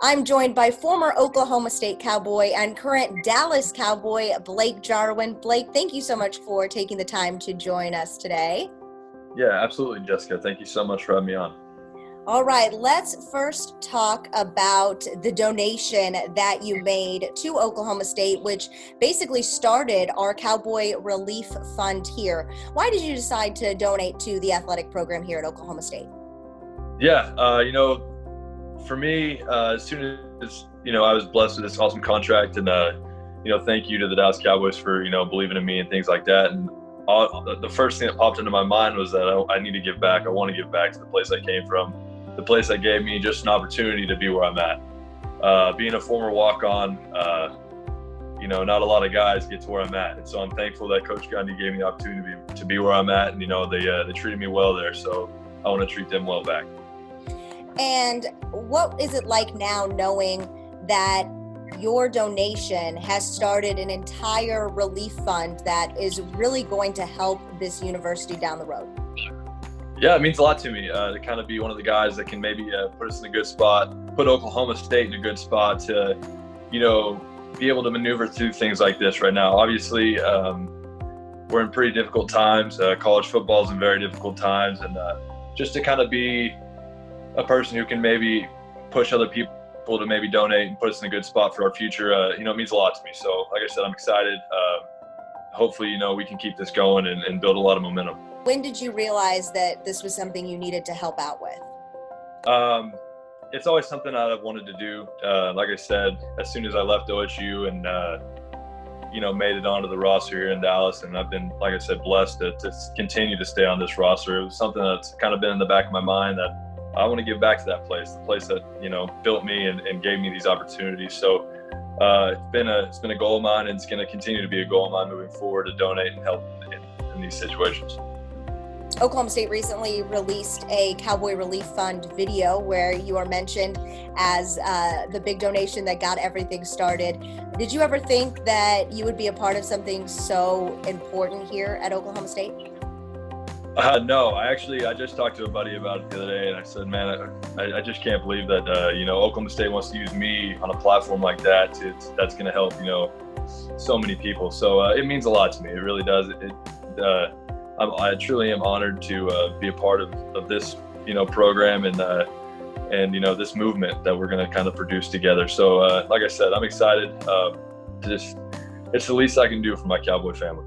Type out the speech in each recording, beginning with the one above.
I'm joined by former Oklahoma State Cowboy and current Dallas Cowboy, Blake Jarwin. Blake, thank you so much for taking the time to join us today. Yeah, absolutely, Jessica. Thank you so much for having me on. All right, let's first talk about the donation that you made to Oklahoma State, which basically started our Cowboy Relief Fund here. Why did you decide to donate to the athletic program here at Oklahoma State? Yeah, for me, as soon as, I was blessed with this awesome contract and, thank you to the Dallas Cowboys for, believing in me and things like that. And the first thing that popped into my mind was that I need to give back. I want to give back to the place I came from, the place that gave me just an opportunity to be where I'm at. Being a former walk-on, not a lot of guys get to where I'm at. And so I'm thankful that Coach Gundy gave me the opportunity to be where I'm at. And, they treated me well there. So I want to treat them well back. And what is it like now knowing that your donation has started an entire relief fund that is really going to help this university down the road? Yeah, it means a lot to me to kind of be one of the guys that can maybe put us in a good spot, put Oklahoma State in a good spot to, be able to maneuver through things like this right now. Obviously, we're in pretty difficult times. College football is in very difficult times. And just to kind of be a person who can maybe push other people to maybe donate and put us in a good spot for our future, it means a lot to me. So like I said, I'm excited. Hopefully, we can keep this going and build a lot of momentum. When did you realize that this was something you needed to help out with? It's always something I've wanted to do. Like I said, as soon as I left OSU and, made it onto the roster here in Dallas, and I've been, like I said, blessed to continue to stay on this roster. It was something that's kind of been in the back of my mind that I want to give back to that place, the place that, built me and gave me these opportunities. So it's been a goal of mine, and it's going to continue to be a goal of mine moving forward to donate and help in these situations. Oklahoma State recently released a Cowboy Relief Fund video where you are mentioned as the big donation that got everything started. Did you ever think that you would be a part of something so important here at Oklahoma State? No, I just talked to a buddy about it the other day, and I said, man, I just can't believe that, Oklahoma State wants to use me on a platform like that. That's going to help, so many people. So it means a lot to me. It really does. I truly am honored to be a part of this, program and this movement that we're going to kind of produce together. So like I said, I'm excited. It's the least I can do for my Cowboy family.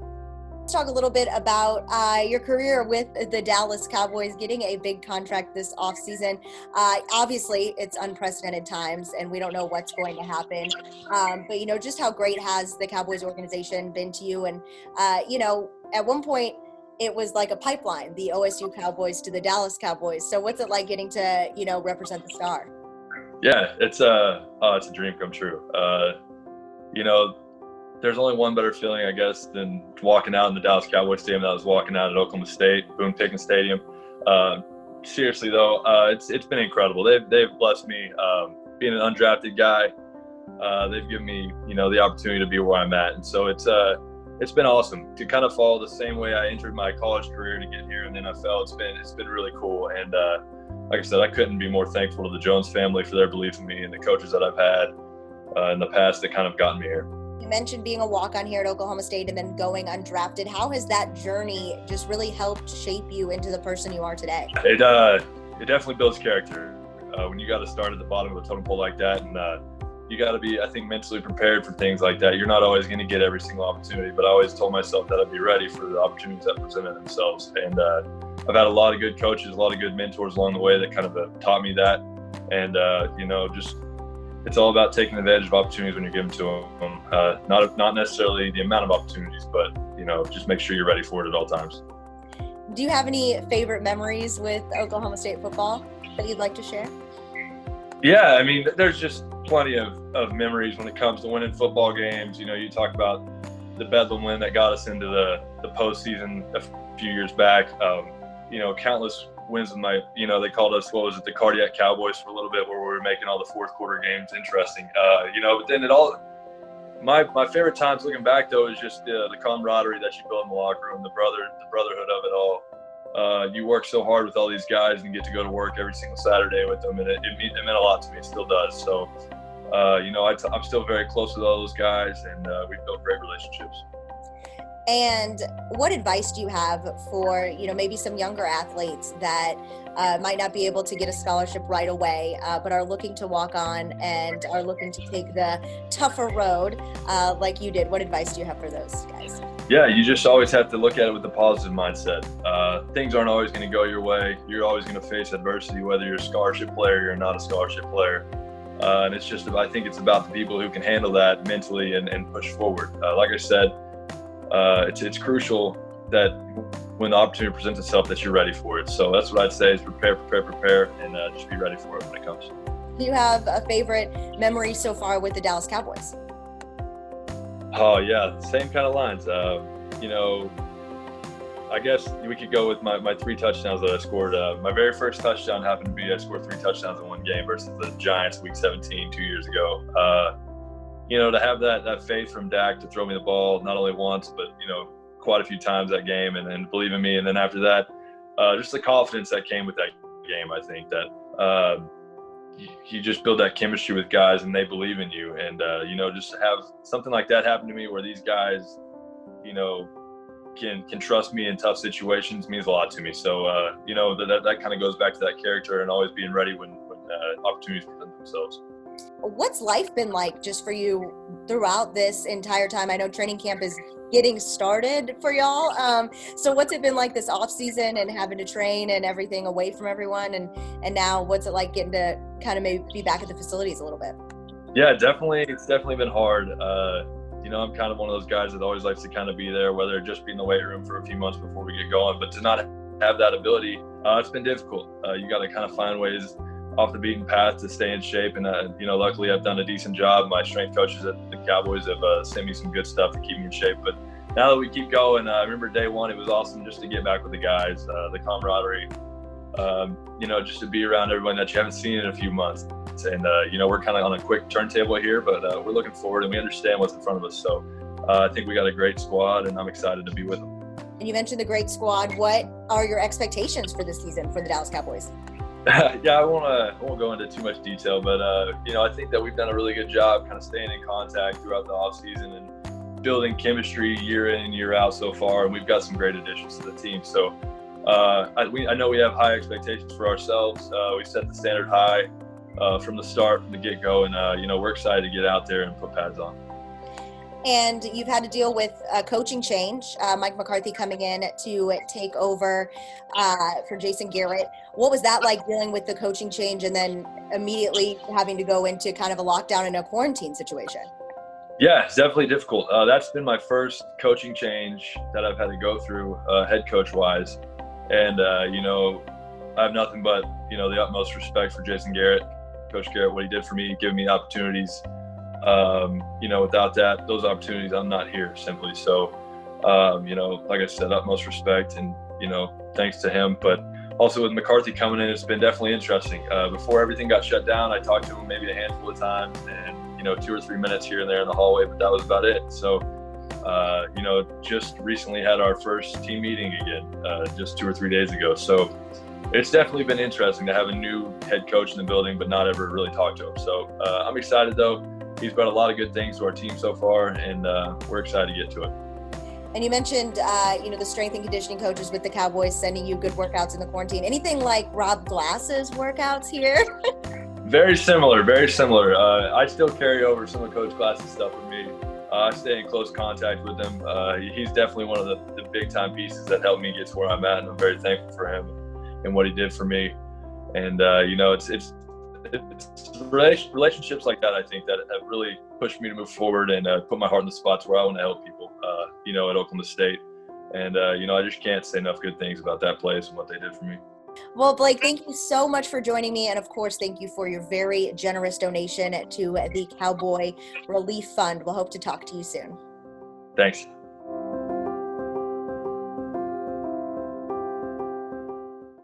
Let's talk a little bit about your career with the Dallas Cowboys, getting a big contract this offseason. Obviously, it's unprecedented times, and we don't know what's going to happen. But, just how great has the Cowboys organization been to you? And, at one point, it was like a pipeline, the OSU Cowboys to the Dallas Cowboys. So what's it like getting to, represent the Star? Yeah, it's a dream come true. There's only one better feeling, I guess, than walking out in the Dallas Cowboys stadium that I was walking out at Oklahoma State, Boone Pickens Stadium. Seriously, though, it's been incredible. They've blessed me being an undrafted guy. They've given me, the opportunity to be where I'm at. And so it's been awesome to kind of follow the same way I entered my college career to get here in the NFL. It's been really cool. And like I said, I couldn't be more thankful to the Jones family for their belief in me and the coaches that I've had in the past that kind of gotten me here. You mentioned being a walk-on here at Oklahoma State and then going undrafted. How has that journey just really helped shape you into the person you are today? It definitely builds character. When you got to start at the bottom of the totem pole like that, and you got to be, I think, mentally prepared for things like that. You're not always going to get every single opportunity, but I always told myself that I'd be ready for the opportunities that presented themselves. And I've had a lot of good coaches, a lot of good mentors along the way that kind of taught me that. And, it's all about taking advantage of opportunities when you're given to them. Not necessarily the amount of opportunities, but, just make sure you're ready for it at all times. Do you have any favorite memories with Oklahoma State football that you'd like to share? Yeah, I mean, there's just plenty of memories when it comes to winning football games. You talk about the Bedlam win that got us into the postseason a few years back. Countless wins with they called us, the Cardiac Cowboys for a little bit, where we were making all the fourth quarter games interesting. But then my favorite times looking back though is just the camaraderie that you build in the locker room, the brotherhood of it all. you work so hard with all these guys and get to go to work every single Saturday with them, and it meant a lot to me. It still does. So, I'm still very close with all those guys, and we've built great relationships. And what advice do you have for, maybe some younger athletes that might not be able to get a scholarship right away, but are looking to walk on and are looking to take the tougher road like you did? What advice do you have for those guys? Yeah, you just always have to look at it with a positive mindset. Things aren't always going to go your way. You're always going to face adversity, whether you're a scholarship player or you're not a scholarship player. And it's just, I think it's about the people who can handle that mentally and push forward. Like I said, it's crucial that when the opportunity presents itself that you're ready for it. So that's what I'd say is prepare, and just be ready for it when it comes. Do you have a favorite memory so far with the Dallas Cowboys? Oh yeah, same kind of lines. I guess we could go with my 3 touchdowns that I scored. My very first touchdown happened to be I scored 3 touchdowns in one game versus the Giants week 17 2 years ago. To have that faith from Dak to throw me the ball not only once, but, quite a few times that game and believe in me. And then after that, just the confidence that came with that game, I think that you just build that chemistry with guys and they believe in you. And, just to have something like that happen to me where these guys, can trust me in tough situations means a lot to me. So, that kind of goes back to that character and always being ready when opportunities present themselves. What's life been like just for you throughout this entire time? I know training camp is getting started for y'all. So what's it been like this off season and having to train and everything away from everyone? And now what's it like getting to kind of maybe be back at the facilities a little bit? Yeah, definitely. It's definitely been hard. I'm kind of one of those guys that always likes to kind of be there, whether it just be in the weight room for a few months before we get going, but to not have that ability, it's been difficult. You got to kind of find ways off the beaten path to stay in shape. And, luckily I've done a decent job. My strength coaches at the Cowboys have sent me some good stuff to keep me in shape. But now that we keep going, I remember day one, it was awesome just to get back with the guys, the camaraderie, just to be around everyone that you haven't seen in a few months. And, we're kind of on a quick turntable here, but we're looking forward and we understand what's in front of us. So I think we got a great squad and I'm excited to be with them. And you mentioned the great squad. What are your expectations for this season for the Dallas Cowboys? Yeah, I won't go into too much detail, but I think that we've done a really good job kind of staying in contact throughout the offseason and building chemistry year in and year out so far, and we've got some great additions to the team. So I know we have high expectations for ourselves. We set the standard high from the start, from the get-go, and we're excited to get out there and put pads on. And you've had to deal with a coaching change, Mike McCarthy coming in to take over for Jason Garrett. What was that like, dealing with the coaching change and then immediately having to go into kind of a lockdown and a quarantine situation? Yeah, it's definitely difficult. That's been my first coaching change that I've had to go through head coach-wise. And, I have nothing but, the utmost respect for Jason Garrett, Coach Garrett, what he did for me, giving me opportunities. Without those opportunities, I'm not here simply. So, like I said, utmost respect and, thanks to him. But also with McCarthy coming in, it's been definitely interesting. Before everything got shut down, I talked to him maybe a handful of times and, 2 or 3 minutes here and there in the hallway, but that was about it. So, just recently had our first team meeting again, just 2 or 3 days ago. So it's definitely been interesting to have a new head coach in the building, but not ever really talk to him. So I'm excited though. He's brought a lot of good things to our team so far, and we're excited to get to it. And you mentioned, the strength and conditioning coaches with the Cowboys sending you good workouts in the quarantine. Anything like Rob Glass's workouts here? Very similar, very similar. I still carry over some of Coach Glass's stuff with me. I stay in close contact with him. He's definitely one of the big-time pieces that helped me get to where I'm at, and I'm very thankful for him and what he did for me. And, it's relationships like that, I think, that have really pushed me to move forward and put my heart in the spots where I want to help people, at Oklahoma State. And, I just can't say enough good things about that place and what they did for me. Well, Blake, thank you so much for joining me. And, of course, thank you for your very generous donation to the Cowboy Relief Fund. We'll hope to talk to you soon. Thanks.